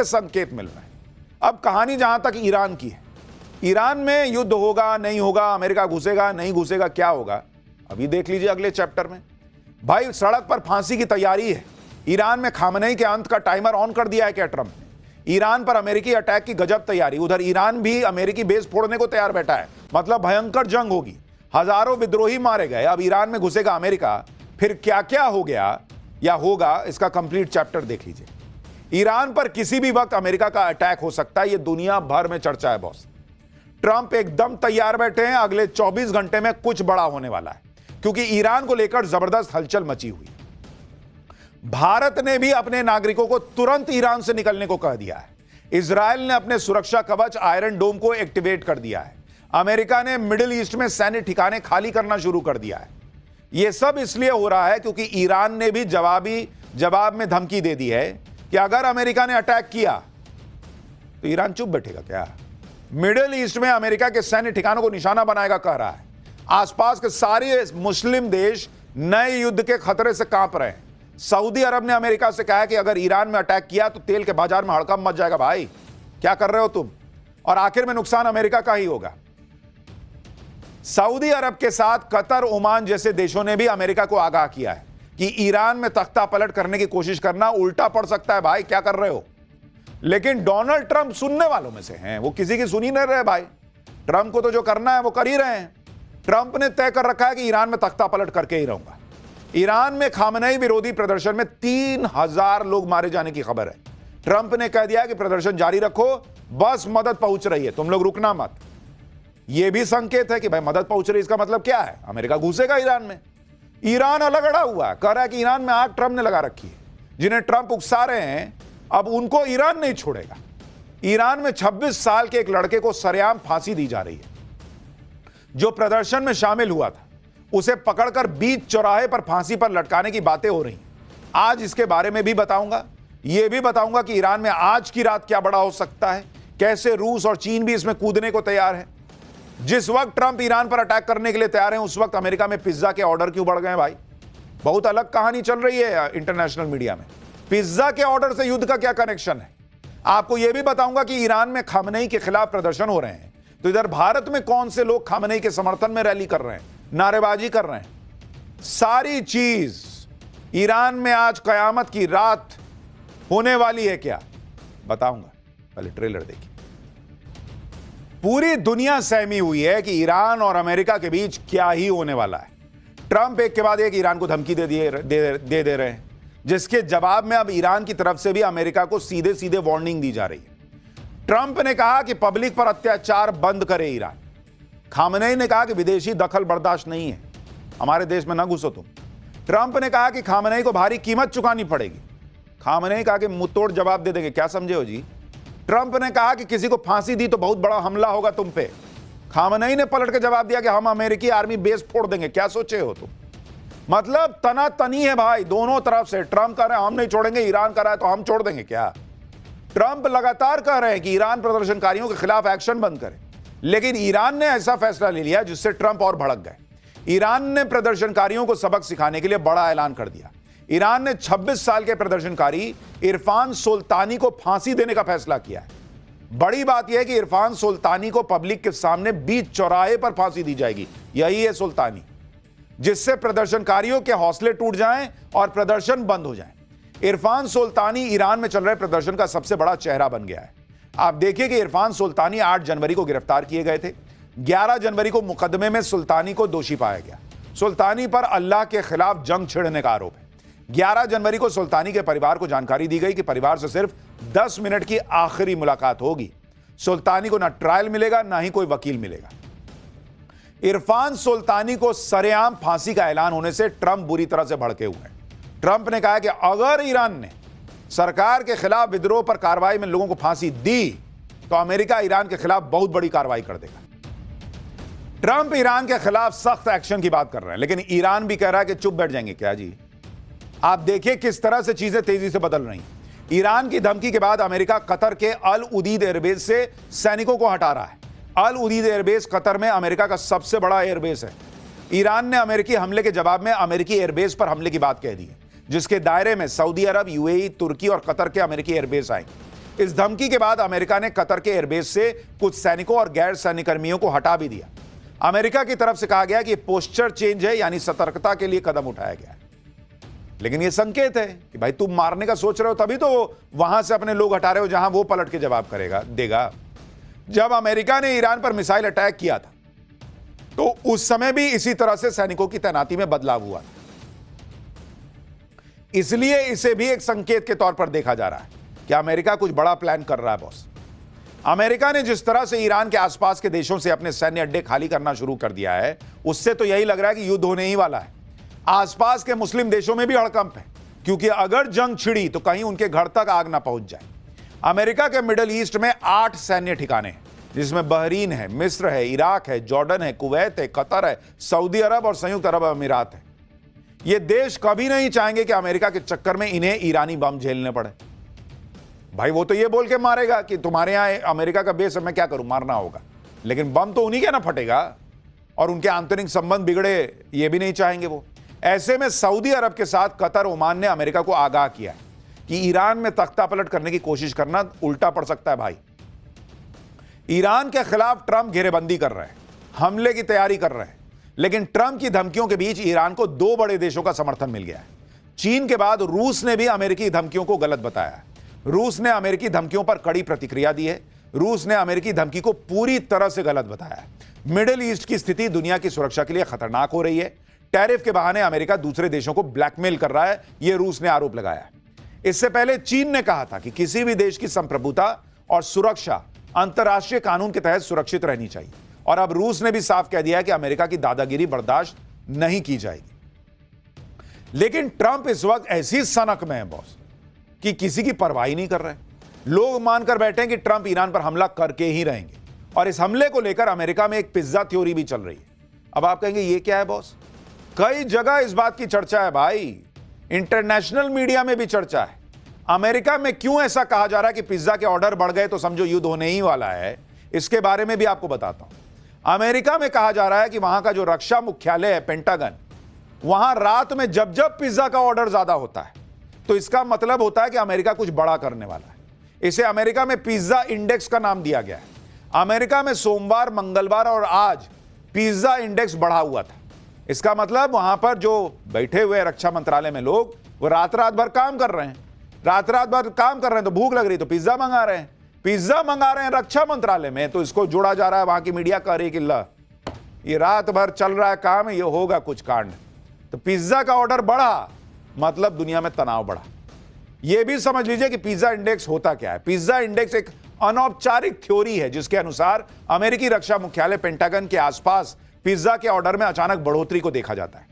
संकेत मिल रहे हैं। अब कहानी जहां तक ईरान की है, ईरान में युद्ध होगा नहीं होगा, अमेरिका घुसेगा नहीं घुसेगा, क्या होगा अभी देख लीजिए अगले चैप्टर में। भाई सड़क पर फांसी की तैयारी है। ईरान में खामनेई के अंत का टाइमर ऑन कर दिया है क्या ट्रंप ने? ईरान पर अमेरिकी अटैक की गजब तैयारी। उधर ईरान भी अमेरिकी बेस फोड़ने को तैयार बैठा है। मतलब भयंकर जंग होगी, हजारों विद्रोही मारे गए। अब ईरान में घुसेगा अमेरिका, फिर क्या क्या हो गया या होगा, इसका कंप्लीट चैप्टर देख लीजिए। ईरान पर किसी भी वक्त अमेरिका का अटैक हो सकता है, यह दुनिया भर में चर्चा है बॉस। ट्रंप एकदम तैयार बैठे हैं, अगले 24 घंटे में कुछ बड़ा होने वाला है, क्योंकि ईरान को लेकर जबरदस्त हलचल मची हुई। भारत ने भी अपने नागरिकों को तुरंत ईरान से निकलने को कह दिया है। इजरायल ने अपने सुरक्षा कवच आयरन डोम को एक्टिवेट कर दिया है। अमेरिका ने मिडिल ईस्ट में सैन्य ठिकाने खाली करना शुरू कर दिया है। यह सब इसलिए हो रहा है क्योंकि ईरान ने भी जवाब में धमकी दे दी है कि अगर अमेरिका ने अटैक किया तो ईरान चुप बैठेगा क्या? मिडिल ईस्ट में अमेरिका के सैन्य ठिकानों को निशाना बनाएगा कह रहा है। आसपास के सारे मुस्लिम देश नए युद्ध के खतरे से कांप रहे हैं। सऊदी अरब ने अमेरिका से कहा है कि अगर ईरान में अटैक किया तो तेल के बाजार में हड़कंप मच जाएगा। भाई क्या कर रहे हो तुम? और आखिर में नुकसान अमेरिका का ही होगा। सऊदी अरब के साथ कतर, ओमान जैसे देशों ने भी अमेरिका को आगाह किया है कि ईरान में तख्ता पलट करने की कोशिश करना उल्टा पड़ सकता है। भाई क्या कर रहे हो? लेकिन डोनाल्ड ट्रंप सुनने वालों में से हैं, वो किसी की सुनी नहीं रहे। भाई ट्रंप को तो जो करना है वो कर ही रहे हैं। ट्रंप ने तय कर रखा है कि ईरान में तख्ता पलट करके ही रहूंगा। ईरान में खामनेई विरोधी प्रदर्शन में 3000 लोग मारे जाने की खबर है। ट्रंप ने कह दिया कि प्रदर्शन जारी रखो, बस मदद पहुंच रही है, तुम लोग रुकना मत। यह भी संकेत है कि भाई मदद पहुंच रही है, इसका मतलब क्या है? अमेरिका घुसेगा ईरान में। ईरान अलग अड़ा हुआ है, कह रहा है कि ईरान में आग ट्रंप ने लगा रखी है। जिन्हें ट्रंप उकसा रहे हैं, अब उनको ईरान नहीं छोड़ेगा। ईरान में 26 साल के एक लड़के को सरेआम फांसी दी जा रही है। जो प्रदर्शन में शामिल हुआ था उसे पकड़कर बीच चौराहे पर फांसी पर लटकाने की बातें हो रही हैं। आज इसके बारे में भी बताऊंगा। यह भी बताऊंगा कि ईरान में आज की रात क्या बड़ा हो सकता है, कैसे रूस और चीन भी इसमें कूदने को तैयार है। जिस वक्त ट्रंप ईरान पर अटैक करने के लिए तैयार है, उस वक्त अमेरिका में पिज्जा के ऑर्डर क्यों बढ़ गए? भाई बहुत अलग कहानी चल रही है इंटरनेशनल मीडिया में। पिज्जा के ऑर्डर से युद्ध का क्या कनेक्शन है? आपको यह भी बताऊंगा कि ईरान में खामनेई के खिलाफ प्रदर्शन हो रहे हैं, तो इधर भारत में कौन से लोग खामनेई के समर्थन में रैली कर रहे हैं, नारेबाजी कर रहे हैं। सारी चीज ईरान में आज कयामत की रात होने वाली है क्या, बताऊंगा। पहले ट्रेलर देखिए। पूरी दुनिया सहमी हुई है कि ईरान और अमेरिका के बीच क्या ही होने वाला है। ट्रंप एक के बाद एक ईरान को धमकी दे दे रहे हैं, जिसके जवाब में अब ईरान की तरफ से भी अमेरिका को सीधे सीधे वार्निंग दी जा रही है। ट्रंप ने कहा कि पब्लिक पर अत्याचार बंद करे ईरान। खामनेई ने कहा कि विदेशी दखल बर्दाश्त नहीं है, हमारे देश में ना घुसो तुम। ट्रंप ने कहा कि खामनेई को भारी कीमत चुकानी पड़ेगी। खामनेई कहा कि मुंहतोड़ जवाब दे देंगे। क्या समझे हो जी? ट्रंप ने कहा कि किसी को फांसी दी तो बहुत बड़ा हमला होगा तुम पे। खामनेई ने पलट के जवाब दिया कि हम अमेरिकी आर्मी बेस फोड़ देंगे। क्या सोचे हो तुम? मतलब तना तनी है भाई दोनों तरफ से। ट्रंप कह रहे हैं हम नहीं छोड़ेंगे, ईरान कर रहा है तो हम छोड़ देंगे क्या? ट्रंप लगातार कह रहे हैं कि ईरान प्रदर्शनकारियों के खिलाफ एक्शन बंद करे, लेकिन ईरान ने ऐसा फैसला ले लिया जिससे ट्रंप और भड़क गए। ईरान ने प्रदर्शनकारियों को सबक सिखाने के लिए बड़ा ऐलान कर दिया। ईरान ने 26 साल के प्रदर्शनकारी इरफान सुल्तानी को फांसी देने का फैसला किया है। बड़ी बात यह है कि इरफान सुल्तानी को पब्लिक के सामने बीच चौराहे पर फांसी दी जाएगी। यही है सुल्तानी, जिससे प्रदर्शनकारियों के हौसले टूट जाएं और प्रदर्शन बंद हो जाएं। इरफान सुल्तानी ईरान में चल रहे प्रदर्शन का सबसे बड़ा चेहरा बन गया है। आप देखिए कि इरफान सुल्तानी 8 जनवरी को गिरफ्तार किए गए थे। 11 जनवरी को मुकदमे में सुल्तानी को दोषी पाया गया। सुल्तानी पर अल्लाह के खिलाफ जंग छिड़ने का आरोप है। 11 जनवरी को सुल्तानी के परिवार को जानकारी दी गई कि परिवार से सिर्फ 10 मिनट की आखिरी मुलाकात होगी। सुल्तानी को ना ट्रायल मिलेगा ना ही कोई वकील मिलेगा। इरफान सुल्तानी को सरेआम फांसी का ऐलान होने से ट्रंप बुरी तरह से भड़के हुए हैं। ट्रंप ने कहा कि अगर ईरान ने सरकार के खिलाफ विद्रोह पर कार्रवाई में लोगों को फांसी दी तो अमेरिका ईरान के खिलाफ बहुत बड़ी कार्रवाई कर देगा। ट्रंप ईरान के खिलाफ सख्त एक्शन की बात कर रहे हैं, लेकिन ईरान भी कह रहा है कि चुप बैठ जाएंगे क्या जी? आप देखिए किस तरह से चीजें तेजी से बदल रही हैं। ईरान की धमकी के बाद अमेरिका कतर के अल उदीद एयरबेस से सैनिकों को हटा रहा है। अल उदीद एयरबेस कतर में अमेरिका का सबसे बड़ा एयरबेस है। ईरान ने अमेरिकी हमले के जवाब में अमेरिकी एयरबेस पर हमले की बात कह दी है, जिसके दायरे में सऊदी अरब, यूएई, तुर्की और कतर के अमेरिकी एयरबेस आएंगे। इस धमकी के बाद अमेरिका ने कतर के एयरबेस से कुछ सैनिकों और गैर सैन्य कर्मियों को हटा भी दिया। अमेरिका की तरफ से कहा गया कि पोस्चर चेंज है, यानी सतर्कता के लिए कदम उठाया गया है। लेकिन यह संकेत है कि भाई तुम मारने का सोच रहे हो, तभी तो वहां से अपने लोग हटा रहे हो जहां वो पलट के जवाब देगा। जब अमेरिका ने ईरान पर मिसाइल अटैक किया था तो उस समय भी इसी तरह से सैनिकों की तैनाती में बदलाव हुआ, इसलिए इसे भी एक संकेत के तौर पर देखा जा रहा है कि अमेरिका कुछ बड़ा प्लान कर रहा है बॉस। अमेरिका ने जिस तरह से ईरान के आसपास के देशों से अपने सैन्य अड्डे खाली करना शुरू कर दिया है, उससे तो यही लग रहा है कि युद्ध होने ही वाला है। आसपास के मुस्लिम देशों में भी हड़कंप है, क्योंकि अगर जंग छिड़ी तो कहीं उनके घर तक आग ना पहुंच जाए। अमेरिका के मिडिल ईस्ट में 8 सैन्य ठिकाने हैं, जिसमें बहरीन है, मिस्र है, इराक है, जॉर्डन है, कुवैत है, कतर है, सऊदी अरब और संयुक्त अरब अमीरात है। ये देश कभी नहीं चाहेंगे कि अमेरिका के चक्कर में इन्हें ईरानी बम झेलने पड़े। भाई वो तो ये बोल के मारेगा कि तुम्हारे यहां अमेरिका का बेस है, मैं क्या करूं, मारना होगा, लेकिन बम तो उन्हीं के ना फटेगा और उनके आंतरिक संबंध बिगड़े, ये भी नहीं चाहेंगे वो। ऐसे में सऊदी अरब के साथ कतर, ओमान ने अमेरिका को आगाह किया कि ईरान में तख्ता पलट करने की कोशिश करना उल्टा पड़ सकता है। भाई ईरान के खिलाफ ट्रंप घेरेबंदी कर रहे हैं, हमले की तैयारी कर रहे हैं, लेकिन ट्रंप की धमकियों के बीच ईरान को 2 बड़े देशों का समर्थन मिल गया है। चीन के बाद रूस ने भी अमेरिकी धमकियों को गलत बताया है। रूस ने अमेरिकी धमकियों पर कड़ी प्रतिक्रिया दी है। रूस ने अमेरिकी धमकी को पूरी तरह से गलत बताया है। मिडिल ईस्ट की स्थिति दुनिया की सुरक्षा के लिए खतरनाक हो रही है। टैरिफ के बहाने अमेरिका दूसरे देशों को ब्लैकमेल कर रहा है, यह रूस ने आरोप लगाया है। इससे पहले चीन ने कहा था कि किसी भी देश की संप्रभुता और सुरक्षा अंतर्राष्ट्रीय कानून के तहत सुरक्षित रहनी चाहिए, और अब रूस ने भी साफ कह दिया है कि अमेरिका की दादागिरी बर्दाश्त नहीं की जाएगी। लेकिन ट्रंप इस वक्त ऐसी सनक में है बॉस कि किसी की परवाह नहीं कर रहे हैं। लोग मानकर बैठे हैं कि ट्रंप ईरान पर हमला करके ही रहेंगे, और इस हमले को लेकर अमेरिका में एक पिज्जा थ्योरी भी चल रही है। अब आप कहेंगे ये क्या है बॉस? कई जगह इस बात की चर्चा है भाई, इंटरनेशनल मीडिया में भी चर्चा है। अमेरिका में क्यों ऐसा कहा जा रहा है कि पिज्जा के ऑर्डर बढ़ गए तो समझो युद्ध होने ही वाला है, इसके बारे में भी आपको बताता हूं। अमेरिका में कहा जा रहा है कि वहां का जो रक्षा मुख्यालय है, पेंटागन, वहां रात में जब जब पिज्जा का ऑर्डर ज्यादा होता है तो इसका मतलब होता है कि अमेरिका कुछ बड़ा करने वाला है। इसे अमेरिका में पिज्जा इंडेक्स का नाम दिया गया है। अमेरिका में सोमवार, मंगलवार और आज पिज्जा इंडेक्स बढ़ा हुआ था। इसका मतलब वहां पर जो बैठे हुए रक्षा मंत्रालय में लोग, वो रात रात भर काम कर रहे हैं। रात रात भर काम कर रहे हैं तो भूख लग रही तो पिज्जा मंगा रहे हैं। पिज्जा मंगा रहे हैं रक्षा मंत्रालय में, तो इसको जोड़ा जा रहा है, वहां की मीडिया कह रही कि ला ये रात भर चल रहा है काम, ये होगा कुछ कांड। तो पिज्जा का ऑर्डर बढ़ा मतलब दुनिया में तनाव बढ़ा। यह भी समझ लीजिए कि पिज्जा इंडेक्स होता क्या है। पिज्जा इंडेक्स एक अनौपचारिक थ्योरी है जिसके अनुसार अमेरिकी रक्षा मुख्यालय पेंटागन के आसपास पिज्जा के ऑर्डर में अचानक बढ़ोतरी को देखा जाता है,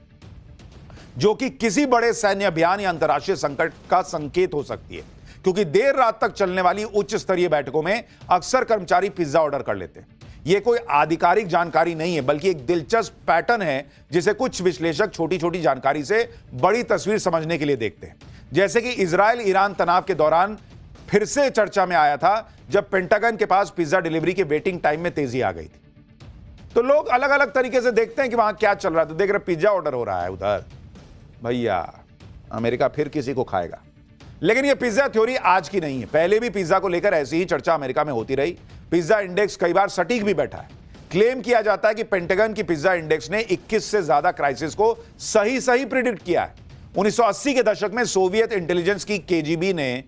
जो कि किसी बड़े सैन्य अभियान या अंतर्राष्ट्रीय संकट का संकेत हो सकती है, क्योंकि देर रात तक चलने वाली उच्च स्तरीय बैठकों में अक्सर कर्मचारी पिज्जा ऑर्डर कर लेते हैं। यह कोई आधिकारिक जानकारी नहीं है, बल्कि एक दिलचस्प पैटर्न है जिसे कुछ विश्लेषक छोटी छोटी जानकारी से बड़ी तस्वीर समझने के लिए देखते हैं। जैसे कि इजराइल ईरान तनाव के दौरान फिर से चर्चा में आया था, जब पेंटागन के पास पिज्जा डिलीवरी के वेटिंग टाइम में तेजी आ गई थी। तो लोग अलग अलग तरीके से देखते हैं कि वहां क्या चल रहा है। तो देख रहे पिज्जा ऑर्डर हो रहा है उधर, भैया अमेरिका फिर किसी को खाएगा। लेकिन यह पिज्जा थ्योरी आज की नहीं है, पहले भी पिज्जा को लेकर ऐसी ही चर्चा अमेरिका में होती रही। पिज्जा इंडेक्स कई बार सटीक भी बैठा है। क्लेम किया जाता है कि पेंटागन की पिज्जा इंडेक्स ने 21 से ज्यादा क्राइसिस को सही प्रिडिक्ट किया है। 1980 के दशक में सोवियत इंटेलिजेंस की केजीबी ने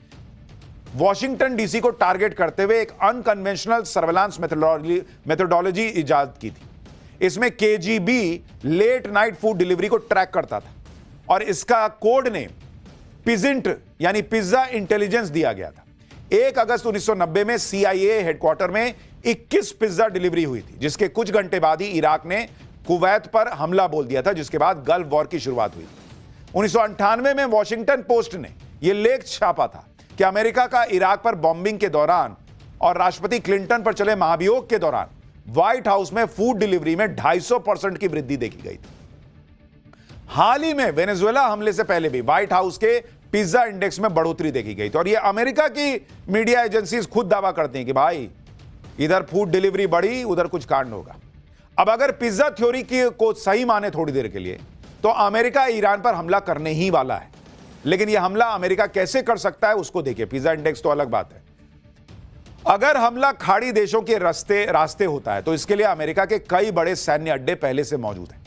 वॉशिंगटन डीसी को टारगेट करते हुए एक अनकन्वेंशनल सर्वेलांस मेथोडोलॉजी इजाद की थी। इसमें KGB late night food delivery को ट्रैक करता था और इसका कोड नेम पिजेंट यानी पिज्जा इंटेलिजेंस दिया गया था। 1 अगस्त 1990 में CIA हेडक्वार्टर में 21 पिज्जा डिलीवरी हुई थी, जिसके कुछ घंटे बाद ही इराक ने कुवैत पर हमला बोल दिया था, जिसके बाद गल्फ वॉर की शुरुआत हुई। 1998 में वॉशिंगटन पोस्ट ने यह लेख छापा था कि अमेरिका का इराक पर बॉम्बिंग के दौरान और राष्ट्रपति क्लिंटन पर चले महाभियोग के दौरान व्हाइट हाउस में फूड डिलीवरी में 250% की वृद्धि देखी गई थी। हाल ही में वेनेजुएला हमले से पहले भी व्हाइट हाउस के पिज्जा इंडेक्स में बढ़ोतरी देखी गई थी, और यह अमेरिका की मीडिया एजेंसीज खुद दावा करती हैं कि भाई इधर फूड डिलीवरी बढ़ी, उधर कुछ कांड होगा। अब अगर पिज्जा थ्योरी को सही माने थोड़ी देर के लिए, तो अमेरिका ईरान पर हमला करने ही वाला है। लेकिन यह हमला अमेरिका कैसे कर सकता है उसको देखिए। पिज्जा इंडेक्स तो अलग बात है, अगर हमला खाड़ी देशों के रास्ते होता है तो इसके लिए अमेरिका के कई बड़े सैन्य अड्डे पहले से मौजूद हैं।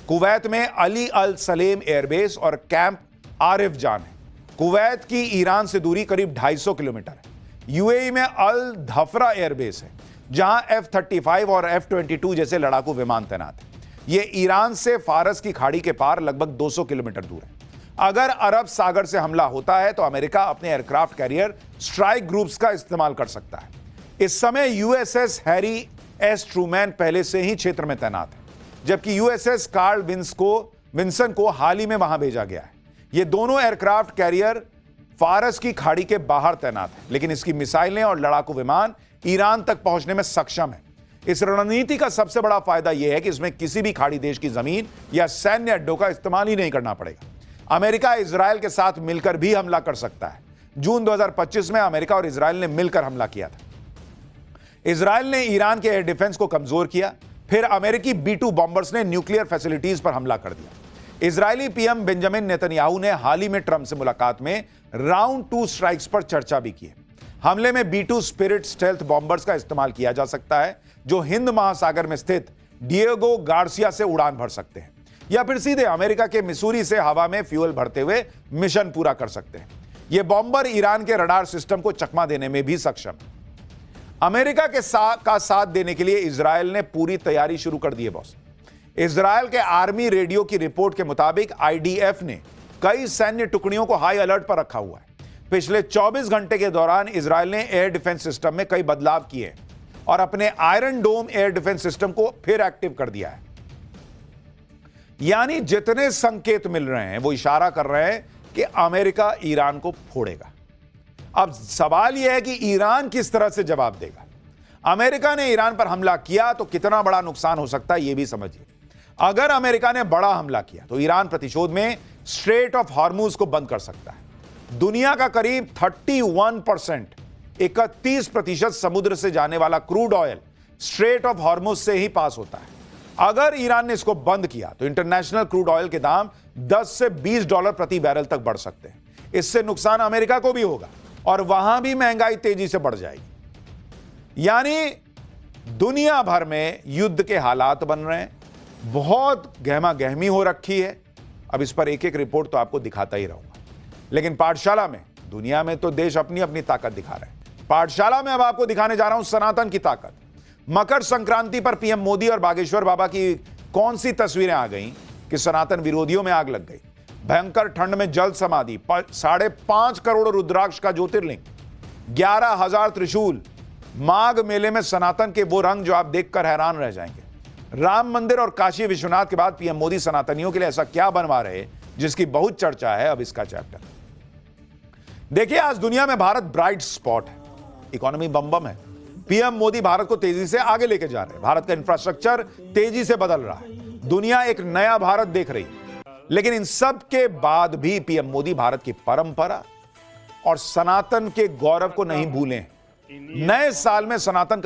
कुवैत में अली अल सलेम एयरबेस और कैंप आरिफ जान है। कुवैत की ईरान से दूरी करीब 250 किलोमीटर है। यूएई में अल धफरा एयरबेस है जहां F-35 और F-22 जैसे लड़ाकू विमान तैनात है। यह ईरान से फारस की खाड़ी के पार लगभग 200 किलोमीटर दूर है। अगर अरब सागर से हमला होता है तो अमेरिका अपने एयरक्राफ्ट कैरियर स्ट्राइक ग्रुप्स का इस्तेमाल कर सकता है। इस समय यूएसएस हैरी एस ट्रूमैन पहले से ही क्षेत्र में तैनात है, जबकि यूएसएस कार्ल विंसन को हाल ही में वहां भेजा गया है। ये दोनों एयरक्राफ्ट कैरियर फारस की खाड़ी के बाहर तैनात है, लेकिन इसकी मिसाइलें और लड़ाकू विमान ईरान तक पहुंचने में सक्षम है। इस रणनीति का सबसे बड़ा फायदा यह है कि इसमें किसी भी खाड़ी देश की जमीन या सैन्य अड्डों का इस्तेमाल ही नहीं करना पड़ेगा। अमेरिका इजराइल के साथ मिलकर भी हमला कर सकता है। जून 2025 में अमेरिका और इजराइल ने मिलकर हमला किया था। इजराइल ने ईरान के एयर डिफेंस को कमजोर किया, फिर अमेरिकी B-2 बॉम्बर्स ने न्यूक्लियर फैसिलिटीज पर हमला कर दिया। इजरायली पीएम बेंजामिन नेतन्याहू ने हाल ही में ट्रंप से मुलाकात में राउंड 2 स्ट्राइक्स पर चर्चा भी की है। हमले में B-2 स्पिरिट स्टेल्थ बॉम्बर्स का इस्तेमाल किया जा सकता है, जो हिंद महासागर में स्थित डिएगो गार्सिया से उड़ान भर सकते हैं या फिर सीधे अमेरिका के मिसूरी से हवा में फ्यूल भरते हुए मिशन पूरा कर सकते हैं। यह बॉम्बर ईरान के रडार सिस्टम को चकमा देने में भी सक्षम है। अमेरिका के साथ देने के लिए इजराइल ने पूरी तैयारी शुरू कर दी है बॉस। इजराइल के आर्मी रेडियो की रिपोर्ट के मुताबिक IDF ने कई सैन्य टुकड़ियों को हाई अलर्ट पर रखा हुआ है। पिछले 24 घंटे के दौरान इजराइल ने एयर डिफेंस सिस्टम में कई बदलाव किए और अपने आयरन डोम एयर डिफेंस सिस्टम को फिर एक्टिव कर दिया है। यानी जितने संकेत मिल रहे हैं वो इशारा कर रहे हैं कि अमेरिका ईरान को फोड़ेगा। अब सवाल यह है कि ईरान किस तरह से जवाब देगा। अमेरिका ने ईरान पर हमला किया तो कितना बड़ा नुकसान हो सकता है यह भी समझिए। अगर अमेरिका ने बड़ा हमला किया तो ईरान प्रतिशोध में स्ट्रेट ऑफ हॉर्मुज को बंद कर सकता है। दुनिया का करीब 31%, 31% समुद्र से जाने वाला crude oil straight of Hormuz से ही पास होता है। अगर ईरान ने इसको बंद किया तो इंटरनेशनल क्रूड ऑयल के दाम $10 से $20 प्रति बैरल तक बढ़ सकते हैं। इससे नुकसान अमेरिका को भी होगा और वहां भी महंगाई तेजी से बढ़ जाएगी। यानी दुनिया भर में युद्ध के हालात बन रहे हैं, बहुत गहमा गहमी हो रखी है। अब इस पर एक एक रिपोर्ट तो आपको दिखाता ही रहूंगा, लेकिन पाठशाला में दुनिया में तो देश अपनी अपनी ताकत दिखा रहे हैं। पाठशाला में अब आपको दिखाने जा रहा हूं सनातन की ताकत। मकर संक्रांति पर पीएम मोदी और बागेश्वर बाबा की कौन सी तस्वीरें आ गई कि सनातन विरोधियों में आग लग गई। भयंकर ठंड में जल समाधि, 5.5 करोड़ रुद्राक्ष का ज्योतिर्लिंग, 11,000 त्रिशूल, माघ मेले में सनातन के वो रंग जो आप देखकर हैरान रह जाएंगे। राम मंदिर और काशी विश्वनाथ के बाद पीएम मोदी सनातनियों के लिए ऐसा क्या बनवा रहे जिसकी बहुत चर्चा है। अब इसका चैप्टर देखिए। आज दुनिया में भारत ब्राइट स्पॉट है, इकोनॉमी बम बम है। पीएम मोदी भारत को तेजी से आगे लेके जा रहे हैं। भारत का इंफ्रास्ट्रक्चर तेजी से बदल रहा है, दुनिया एक नया भारत देख रही है। लेकिन इन सब के बाद भी पीएम मोदी भारत की परंपरा और सनातन के गौरव को नहीं भूलें। नए साल में सनातन का